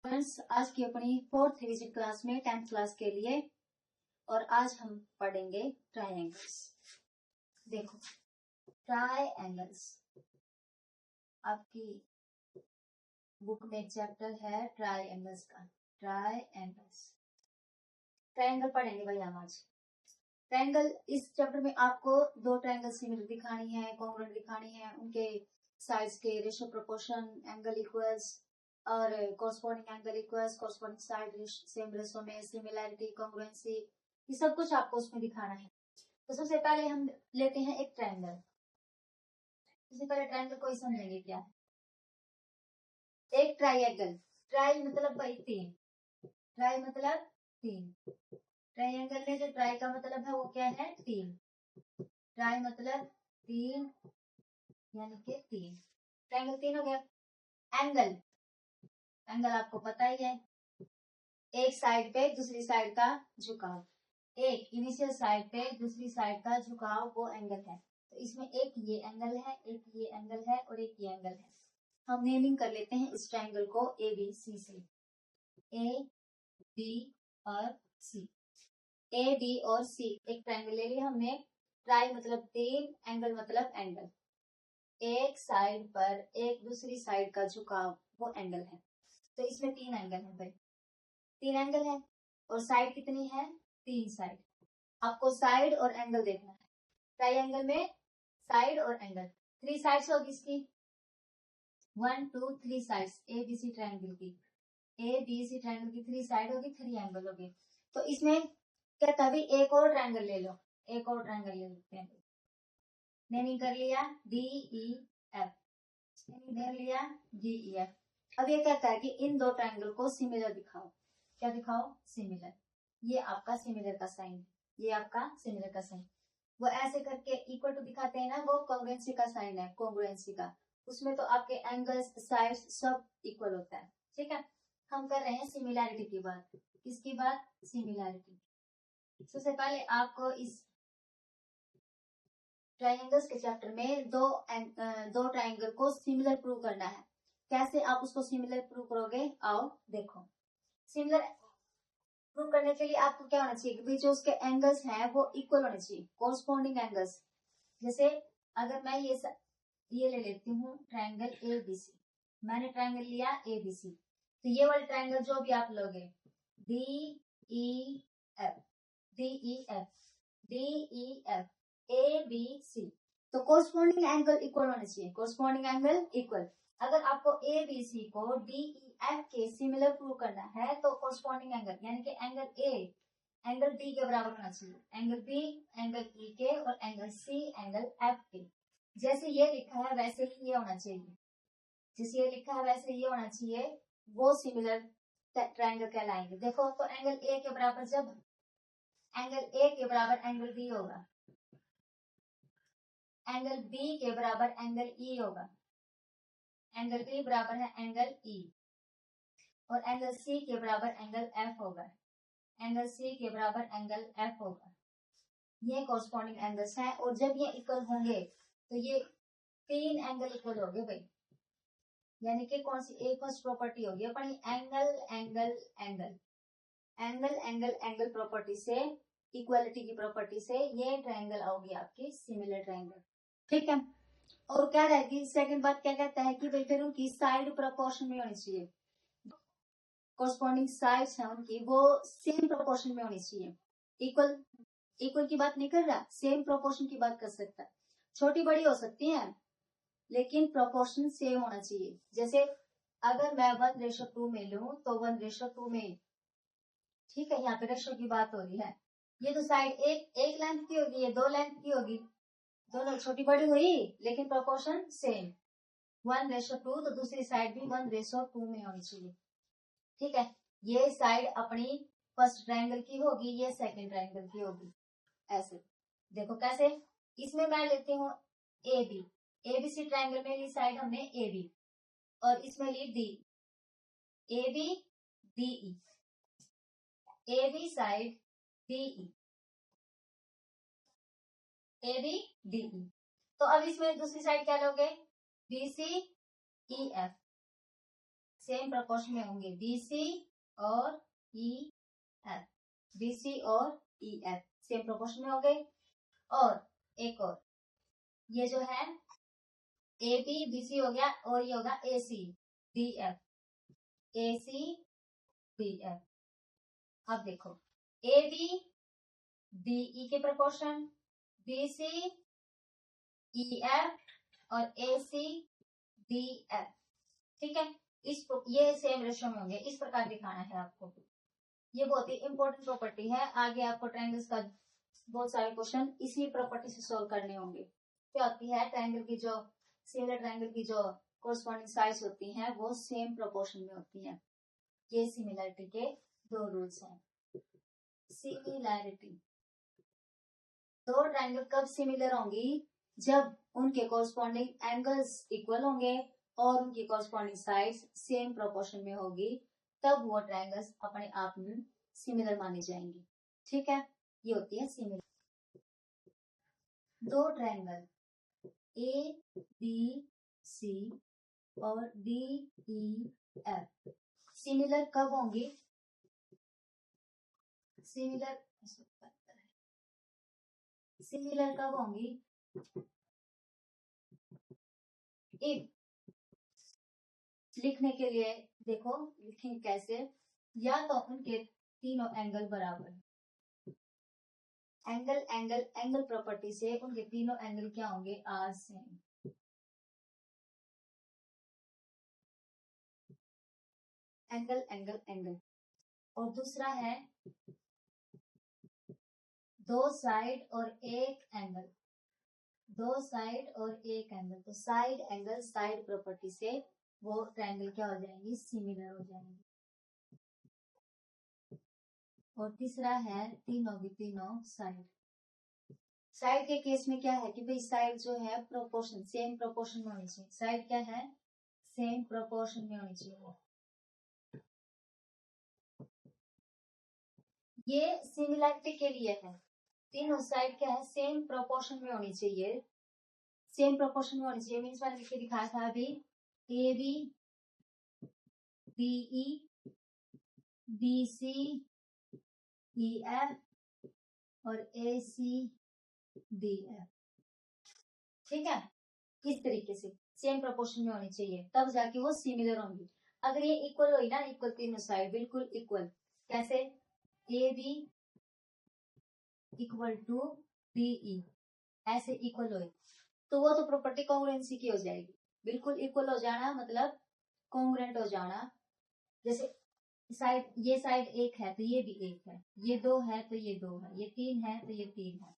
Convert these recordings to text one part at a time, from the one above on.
Friends, आज की अपनी 4th विजिट क्लास में 10th क्लास के लिए, और आज हम पढ़ेंगे ट्रायंगल्स। देखो, ट्रायंगल्स आपकी बुक में एक चैप्टर है ट्रायंगल्स का। ट्रायंगल पढ़ेंगे भाई हम आज। ट्रायंगल इस चैप्टर में आपको दो ट्रायंगल सिमिलर दिखानी है, कॉन्ग्रुएंट दिखानी है, उनके साइड्स के रेशियो, प्रोपोर्शन, एंगल इक्वल्स और corresponding angle equals, corresponding side same ratio में, सिमिलैरिटी, कॉन्ग्रुएंसी, ये सब कुछ आपको उसमें दिखाना है। तो सबसे पहले हम लेते हैं एक ट्रायंगल। सबसे पहले ट्रायंगल को ही समझेंगे क्या है। एक ट्रायंगल, ट्राई मतलब भाई तीन, ट्राई मतलब तीन। ट्रायंगल में जो ट्राई का मतलब है वो क्या है, तीन। ट्राई मतलब तीन, यानी कि तीन। ट्रायंगल तीन हो गया। एंगल, एंगल आपको पता ही है, एक साइड पे दूसरी साइड का झुकाव, एक इनिशियल साइड पे दूसरी साइड का झुकाव, वो एंगल है। तो इसमें एक ये एंगल है, एक ये एंगल है और एक ये एंगल है। हम नेमिंग कर लेते हैं इस ट्रायंगल को ए बी सी से। ए बी और सी, ए बी और सी एक ट्रायंगल ले लिया हमने। ट्राई मतलब तीन, एंगल मतलब एंगल, एक साइड पर एक दूसरी साइड का झुकाव, वो एंगल है। तो इसमें तीन एंगल है भाई, तीन एंगल है। और साइड कितनी है, तीन साइड। आपको साइड और एंगल देखना है। ट्रायंगल में साइड और एंगल, थ्री साइड्स होगी इसकी, 1 2 3 sides A B C triangle की। ए बी सी ट्रायंगल की थ्री साइड होगी, थ्री एंगल होगी। तो इसमें क्या, तभी एक और ट्रायंगल ले लो, एक और ट्रायंगल ले लेते हैं। नेमिंग कर लिया डी ई एफ, नेम लिया डी ई एफ। अब ये कहता है कि इन दो ट्रायंगल को सिमिलर दिखाओ। क्या दिखाओ, सिमिलर। ये आपका सिमिलर का साइन, ये आपका सिमिलर का साइन। वो ऐसे करके इक्वल टू दिखाते हैं ना, वो कॉन्ग्रुएंसी का साइन है, कॉन्ग्रुएंसी का। उसमें तो आपके एंगल्स, साइड्स सब इक्वल होता है, ठीक है। हम कर रहे हैं सिमिलैरिटी की बात। किसकी बात, सिमिलैरिटी। सबसे पहले आपको इस ट्रायंगल्स के चैप्टर में दो ट्रायंगल को सिमिलर प्रूव करना है। कैसे आप उसको सिमिलर प्रूव करोगे, आओ देखो। सिमिलर प्रूव करने के लिए आपको क्या होना चाहिए कि जो उसके एंगल्स हैं वो इक्वल होने चाहिए, कोरस्पॉन्डिंग एंगल्स। जैसे अगर मैं ये ले लेती हूँ ट्रायंगल ए बी सी, मैंने ट्रायंगल लिया ए बी सी, तो ये वाले ट्रायंगल जो भी आप लोगे D E F, D E F, D E F, A B C, तो कोरस्पॉन्डिंग एंगल इक्वल होने चाहिए, कोरस्पॉन्डिंग एंगल इक्वल। अगर आपको ए बी सी को डी ई एफ के सिमिलर प्रूव करना है तो कोरस्पॉन्डिंग एंगल यानी कि एंगल ए एंगल बी के बराबर होना चाहिए, एंगल बी एंगल ई के, और एंगल सी एंगल एफ के। जैसे ये लिखा है वैसे ही ये होना चाहिए, जैसे ये लिखा है वैसे ये होना चाहिए, वो सिमिलर ट्रायंगल कहलाएंगे। देखो, तो एंगल ए के बराबर, जब एंगल ए के बराबर एंगल बी होगा, एंगल बी के बराबर एंगल ई होगा, एंगल बी बराबर है एंगल ई, और एंगल सी के बराबर एंगल एफ होगा, एंगल सी के बराबर एंगल एफ होगा। ये कॉरस्पॉन्डिंग एंगल्स हैं, और जब ये इक्वल होंगे तो ये तीन एंगल इक्वल होंगे भाई। यानी कि कौन सी एक फर्स्ट प्रॉपर्टी होगी अपनी, angle angle angle, angle angle angle property से, इक्वालिटी की प्रॉपर्टी से ये ट्रायंगल आओगी आपकी सिमिलर ट्रायंगल, ठीक है। और क्या रहेगी, सेकंड बात क्या कहता है कि भाई फिर उनकी साइड प्रोपोर्शन में होनी चाहिए, कॉरस्पॉन्डिंग साइड्स हैं उनकी वो सेम प्रोपोर्शन में होनी चाहिए। इक्वल, इक्वल की बात नहीं कर रहा, सेम प्रोपोर्शन की बात कर सकता है। छोटी बड़ी हो सकती है लेकिन प्रोपोर्शन सेम होना चाहिए। जैसे अगर मैं 1:2 में लूं तो 1:2 में, ठीक है, यहाँ पे रेशो की बात हो रही है। ये तो साइड एक लेंथ की होगी, ये 2 लेंथ की होगी, दोनों छोटी बड़ी हुई लेकिन प्रोपोर्शन सेम। 1:2 तो दूसरी साइड भी 1:2 में होनी चाहिए, ठीक है। ये साइड अपनी फर्स्ट ट्रायंगल की होगी, ये सेकंड ट्रायंगल की होगी। ऐसे देखो कैसे, इसमें मैं लेती हूँ ए बी, एबीसी ट्रायंगल में ली साइड हमने ए बी, और इसमें ली D, A B D E, A B side D E, A B D E. तो अब इसमें दूसरी साइड क्या लोगे, B C E F, same proportion में होंगे, BC और EF, BC और EF सेम प्रोपोर्शन में हो गए। और एक और, ये जो है AB BC हो गया और ये होगा AC BF, AC BF। अब देखो AB BE के प्रोपोर्शन, BC EF और AC BF, ठीक है। ये सेम रेशियो में होंगे, इस प्रकार दिखाना है आपको। ये बहुत ही इंपॉर्टेंट प्रॉपर्टी है, आगे आपको ट्रायंगल्स का बहुत सारे क्वेश्चन इसी प्रॉपर्टी से सॉल्व करने होंगे। क्या होती है, ट्रायंगल की जो सिमिलर ट्रायंगल की जो कोरस्पॉन्डिंग साइड्स होती हैं वो सेम प्रोपोर्शन में होती हैं। ये सिमिलरिटी के दो रूल्स हैं। सिमिलैरिटी, दो ट्रायंगल कब सिमिलर होंगी, जब उनके कोरस्पॉन्डिंग एंगल्स इक्वल होंगे और उनकी कोरस्पॉन्डिंग साइड्स सेम प्रोपोर्शन में होगी, तब वो ट्रायंगल्स अपने आप में सिमिलर माने जाएंगे, ठीक है। ये होती है सिमिलर। दो ट्रायंगल ABC और DEF सिमिलर कब होंगी, सिमिलर कब होंगी, इफ, लिखने के लिए देखो लिखेंगे कैसे, या तो उनके तीनों एंगल बराबर, एंगल एंगल एंगल प्रॉपर्टी से उनके तीनों एंगल क्या होंगे, are same, angle angle angle. और दूसरा है दो साइड और एक एंगल, दो साइड और एक एंगल, तो साइड एंगल साइड प्रॉपर्टी से वो ट्रायंगल क्या हो जाएंगी, सिमिलर हो जाएंगे। और तीसरा है तीनों की तीनों साइड, साइड के केस में क्या है कि भाई साइड जो है प्रोपोर्शन सेम प्रोपोर्शन में होनी चाहिए, साइड क्या है, सेम प्रोपोर्शन में होनी चाहिए। ये सिमिलरिटी के लिए है, तीनों साइड क्या है, सेम प्रोपोर्शन में होनी चाहिए, सेम प्रोपोर्शन में होनी चाहिए। मीन्स मैंने लिख के दिखाया था अभी, AB BE BC EF और AC DF, ठीक है। इस तरीके से सेम प्रोपोर्शन में होनी चाहिए, तब जाके वो सिमिलर होंगी। अगर ये इक्वल हुई ना, इक्वल तीनों साइड बिल्कुल इक्वल, कैसे, AB इक्वल टू BE, ऐसे इक्वल हुई तो वो तो प्रॉपर्टी कॉन्ग्रुएंसी की हो जाएगी, बिल्कुल इक्वल हो जाना मतलब कॉन्ग्रुएंट हो जाना। जैसे साइड, ये साइड एक है तो ये भी एक है, ये दो है तो ये दो है, ये तीन है तो ये तीन है,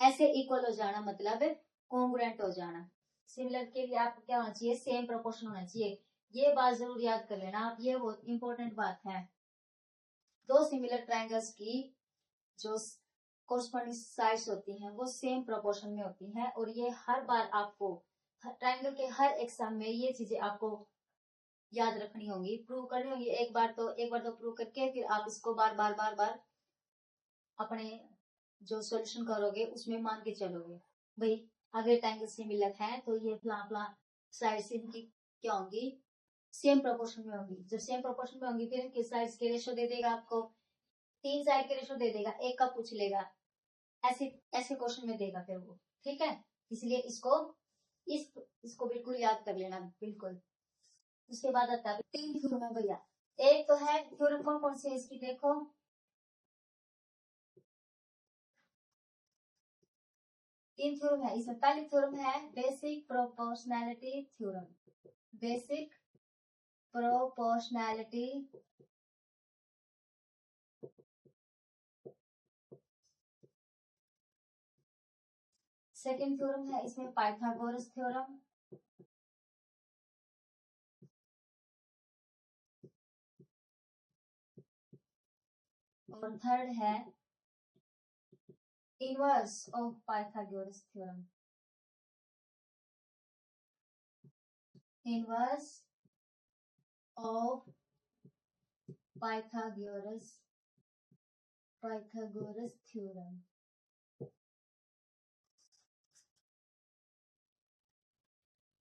ऐसे इक्वल हो जाना मतलब कॉन्ग्रुएंट हो जाना। सिमिलर के लिए आपको क्या होना चाहिए, सेम प्रोपोर्शन होना चाहिए। ये बात जरूर याद कर लेना आप, ये बहुत इंपॉर्टेंट बात है। दो सिमिलर ट्रायंगल्स की जो कोरस्पॉन्डिंग साइड्स होती हैं वो सेम प्रोपोर्शन में होती हैं, और ये हर बार आपको ट्रायंगल के हर एक सम में ये चीजें आपको याद रखनी होंगी, प्रूव करनी होंगी। एक बार तो प्रूव करके फिर आप इसको बार बार अपने जो सॉल्यूशन करोगे उसमें मान के चलोगे, भाई अगर ट्रायंगल सिमिलर है तो ये फला साइड्स इनकी क्या होंगी, सेम प्रोपोर्शन में होंगी। जब सेम प्रोपोर्शन में होंगी फिर इनके साइड्स के रेशो दे देगा आपको, तीन साइड के रेशो दे देगा, एक का पूछ लेगा, ऐसे ऐसे क्वेश्चन में देगा फिर वो, ठीक है। इसलिए इसको बिल्कुल याद कर लेना बिल्कुल। उसके बाद आता है तीन थ्योरम है भैया, एक तो है थ्योरम कौन कौन सी है इसकी, देखो तीन थ्योरम है इसमें। पहली थ्योरम है basic proportionality theorem, basic proportionality second theorem है इसमें पाइथागोरस थ्योरम, और थर्ड है inverse of Pythagoras theorem, inverse of Pythagoras theorem,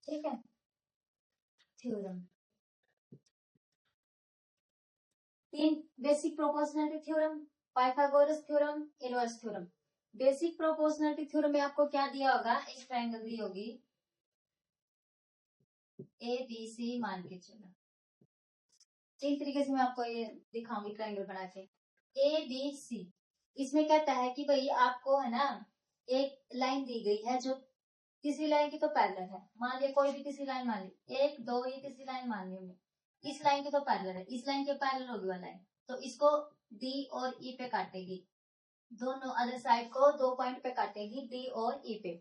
ठीक है, थ्योरम। तीन basic proportionality theorem, Pythagoras theorem, inverse theorem. Basic proportionality theorem में आपको क्या दिया होगा, एक ट्रायंगल दी होगी ए बी सी, मान के चलो एक तरीके से मैं आपको ये दिखाऊंगी ट्रायंगल बना के, ए बी सी। इसमें कहता है कि भाई आपको है ना एक लाइन दी गई है जो तीसरी लाइन की तो पैरेलल है, मान लिया कोई भी तीसरी लाइन मान ली, एक दो ये तीसरी लाइन मान ली हमने, इस लाइन की तो पैरेलल है, इस लाइन के पैरेलल होगी वाला है, तो इसको डी और ई पे काटेगी, दोनों अदर साइड को दो पॉइंट पे काटेगी, डी और ई पे।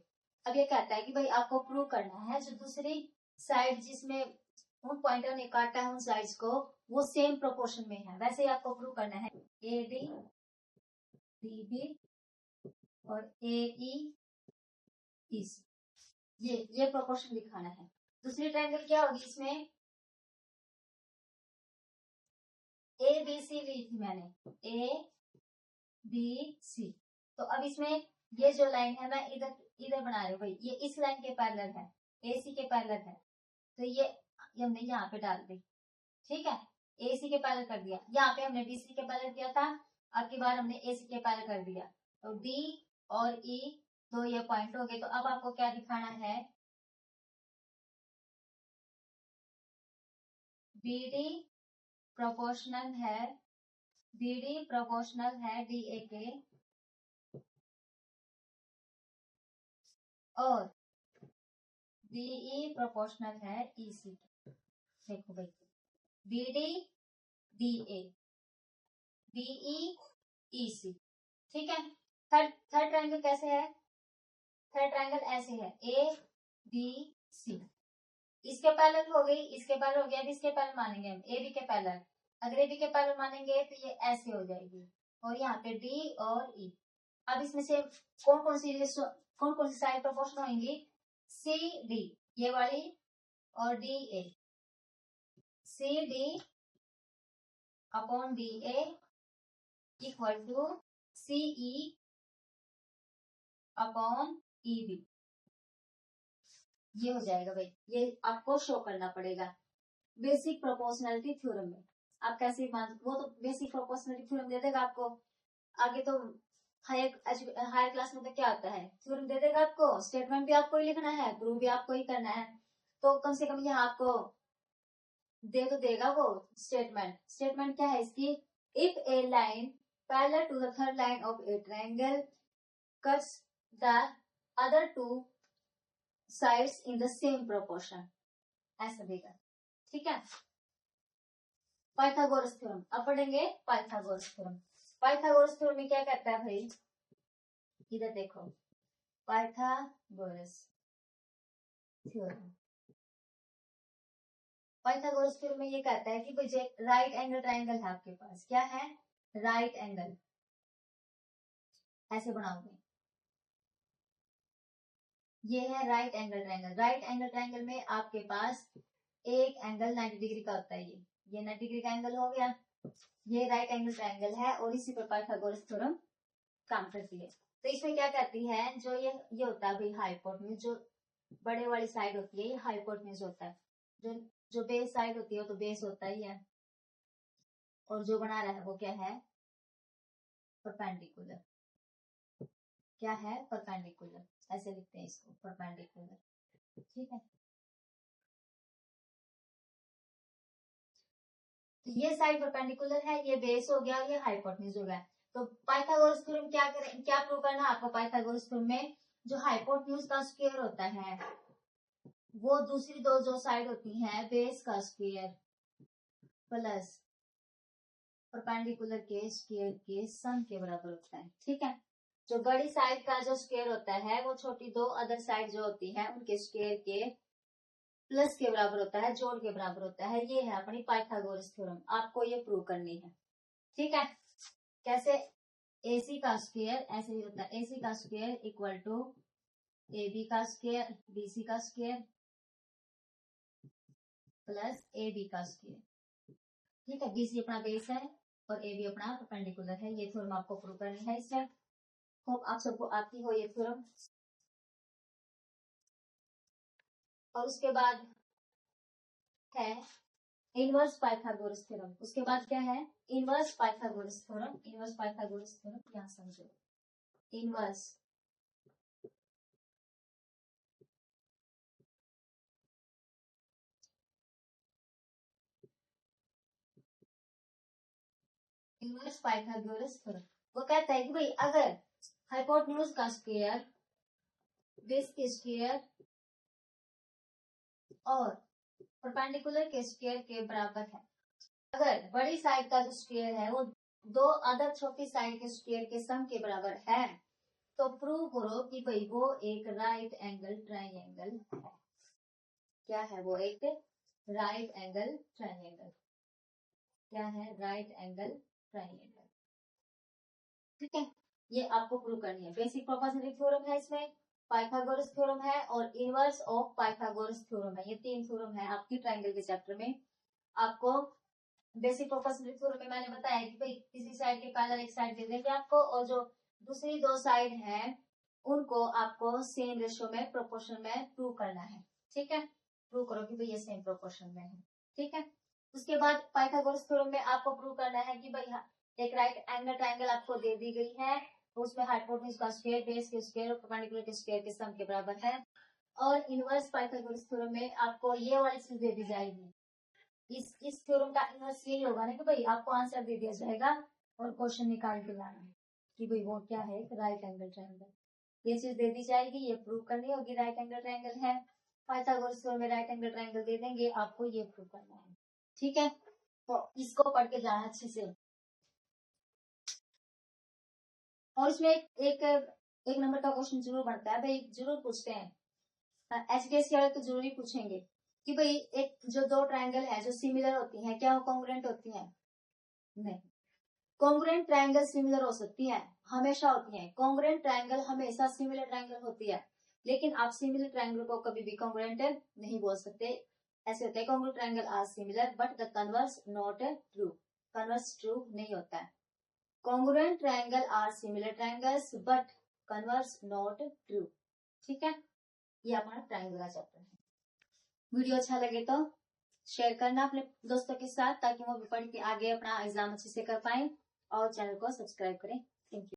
अब ये कहता है कि भाई आपको प्रूव करना है जो दूसरी साइड जिसमें उन पॉइंटर ने काटा है उन साइड्स को वो सेम प्रोपोर्शन में है, वैसे ही आपको प्रूव करना है। ए डी, डी बी और ए ई सी, ये प्रोपोर्शन दिखाना है। दूसरी ट्रायंगल क्या होगी, इसमें ए बी सी ली थी मैंने, ए बी सी, तो अब इसमें ये जो लाइन है मैं इधर इधर बना रही हूँ भाई, ये इस लाइन के पैरेलल है, ए सी के पैरेलल है, तो ये हमने यहाँ पे डाल दी, ठीक है, ए सी के पैरेलल कर दिया, यहाँ पे हमने बी सी के पैरेलल किया था, अब की बार हमने ए सी के पैरेलल कर दिया, तो डी और ई तो ये पॉइंट हो गए। तो अब आपको क्या दिखाना है, बी डी प्रोपोर्शनल है, बी डी प्रोपोर्शनल है डी ए के, और बीई प्रोपोर्शनल है ई सी के। देखो भाई, B D D A, B E E C, ठीक है। थर्ड ट्रायंगल कैसे है, थर्ड ट्रायंगल ऐसे है, ए बी सी, इसके पैरेलल हो गई, इसके पैरेलल हो गया, अब इसके पैरेलल मानेंगे हम ए बी के पैरेलल, अगर ए बी के पैरेलल मानेंगे तो ये ऐसे हो जाएगी, और यहाँ पे डी और ई। अब इसमें से कौन कौन सी साइड प्रोपोर्शन होंगी, सी डी ये वाली और D A, C D upon D A equal to C E upon E B, ये हो जाएगा भाई, ये आपको शो करना पड़ेगा बेसिक प्रोपोर्शनलिटी थ्योरम में। आप कैसे मान, वो तो बेसिक प्रोपोर्शनलिटी थ्योरम दे देगा आपको, आगे तो हायर क्लास में तो क्या आता है, थ्योरम दे देगा आपको, स्टेटमेंट भी आपको ही लिखना है, प्रूव भी आपको ही करना है, तो कम से कम यहाँ आपको दे तो देगा वो स्टेटमेंट। स्टेटमेंट क्या है इसकी, if a line parallel to the third line of a triangle cuts the other two sides in the same proportion, ऐसा देगा, ठीक है। पाइथागोरस थ्योरम अब पढ़ेंगे, पाइथागोरस थ्योरम। पाइथागोरस थ्योरम में क्या कहता है भाई, इधर देखो, पाइथागोरस थ्योरम, पाइथागोरस थ्योरम में ये कहता है कि भाई राइट एंगल ट्रायंगल है आपके पास, क्या है, राइट एंगल, ऐसे बनाओगे, ये है right angle triangle. Right angle triangle में आपके पास एक एंगल 90 डिग्री का होता है, ये 90 डिग्री का एंगल हो गया, ये राइट एंगल ट्रायंगल है, और इसी पर पाइथागोरस थ्योरम काम करती है। तो इसमें क्या कहती है, जो ये होता है भाई हाइपोटेन्यूज, जो बड़े वाली साइड होती है ये हाइपोटेन्यूज होता है, जो बेस साइड होती है तो बेस होता ही है, और जो बना रहा है वो क्या है, परपेंडिकुलर, क्या है, परपेंडिकुलर, ऐसे लिखते हैं इसको, परपेंडिकुलर, ठीक है। तो ये साइड परपेंडिकुलर है, ये बेस हो गया और ये हाइपोटेन्यूज हो गया। तो पाइथागोरस थ्योरम क्या करें, क्या प्रूव करना है आपको, पाइथागोरस थ्योरम में जो हाइपोटेन्यूज का स्क्वायर होता है वो दूसरी दो जो साइड होती है बेस का स्क्वायर प्लस परपेंडिकुलर के स्क्वायर के सम के बराबर होता है, ठीक है। जो बड़ी साइड का जो स्क्वायर होता है वो छोटी दो अदर साइड जो होती है उनके स्क्वायर के प्लस के बराबर होता है, जोड़ के बराबर होता है, ये है अपनी पाइथागोरस थ्योरम, आपको ये प्रूव करनी है, ठीक है। कैसे, AC का स्क्वायर ऐसे ही होता है, AC का स्क्वायर इक्वल टू AB का स्क्वायर BC का स्क्वायर प्लस AB का स्क्वायर, ठीक है। BC अपना बेस है और AB अपना परपेंडिकुलर है, ये थ्योरम आपको प्रूव करनी है इससे। होप आप सबको आती हो ये थ्योरम। और उसके बाद है इनवर्स पाइथागोरस थ्योरम। उसके बाद क्या है, inverse Pythagoras theorem. Inverse Pythagoras theorem क्या समझो, इनवर्स इनवर्स पाइथागोरस थ्योरम वो कहता है कि भाई अगर हाइपोटेन्यूज का स्क्वायर, बेस के स्क्वायर और परपेंडिकुलर के स्क्वायर के बराबर है, अगर बड़ी साइड का जो स्क्वायर है वो दो अदर छोटी साइड के स्क्वायर के सम के बराबर है, तो प्रूव करो कि भाई वो एक राइट एंगल ट्रायंगल है। क्या है वो, एक राइट एंगल ट्रायंगल। क्या है, राइट एंगल ट्रायंगल। ठीक है, ये आपको प्रूव करनी है। बेसिक प्रोपोर्शनलिटी थ्योरम है, इसमें पाइथागोरस थ्योरम है और इनवर्स ऑफ पाइथागोरस थ्योरम है। ये तीन थ्योरम है आपकी ट्रायंगल के चैप्टर में। आपको बेसिक प्रोपोर्शनलिटी थ्योरम में मैंने बताया कि भाई किसी साइड के पैरेलल एक साइड दे देंगे आपको, और जो दूसरी दो साइड है उनको आपको सेम रेशियो में, प्रोपोर्शन में प्रूव करना है। ठीक है, प्रूव करो कि भाई ये सेम प्रोपोर्शन में है। ठीक है, उसके बाद पाइथागोरस थ्योरम में आपको प्रूव करना है कि भाई एक राइट एंगल ट्रायंगल आपको दे दी गई है, तो उसमें हाइपोटेन्यूज का स्क्वायर, बेस के स्क्वायर और परपेंडिकुलर के स्क्वायर के सम के बराबर है। और इनवर्स पाइथागोरस थ्योरम में आपको ये वाली चीज दे दी जाएगी। इस थ्योरम का इनवर्स यही होगा ना कि भाई आपको आंसर दे दिया जाएगा और क्वेश्चन निकाल के लाना है कि भाई वो क्या है, राइट एंगल ट्रायंगल। ये चीज दे दी जाएगी, ये प्रूव करनी होगी राइट एंगल ट्रायंगल है। पाइथागोरस थ्योरम में राइट एंगल ट्रायंगल दे देंगे, आपको ये प्रूव करना है। ठीक है, तो इसको पढ़ के जाना अच्छे से। और इसमें एक नंबर का क्वेश्चन जरूर बनता है भाई, जरूर पूछते हैं एचडीएससी वाले, तो जरूर ही पूछेंगे कि भाई एक जो दो ट्रायंगल है जो सिमिलर होती हैं, क्या वो कॉन्ग्रुएंट होती हैं? नहीं, कॉन्ग्रुएंट ट्रायंगल सिमिलर हो सकती है, हमेशा होती है। कॉन्ग्रुएंट ट्रायंगल हमेशा सिमिलर ट्रायंगल होती है, लेकिन आप सिमिलर ट्रायंगल को कभी भी कॉन्ग्रुएंट नहीं बोल सकते। ऐसे होता है, congruent triangle are similar but the converse not true. Converse true नहीं होता है। Congruent triangle are similar triangles but converse not true. ठीक है, ये हमारा ट्रायंगल का चैप्टर है। वीडियो अच्छा लगे तो शेयर करना अपने दोस्तों के साथ, ताकि वो भी पढ़ के आगे अपना एग्जाम अच्छे से कर पाए, और चैनल को सब्सक्राइब करें।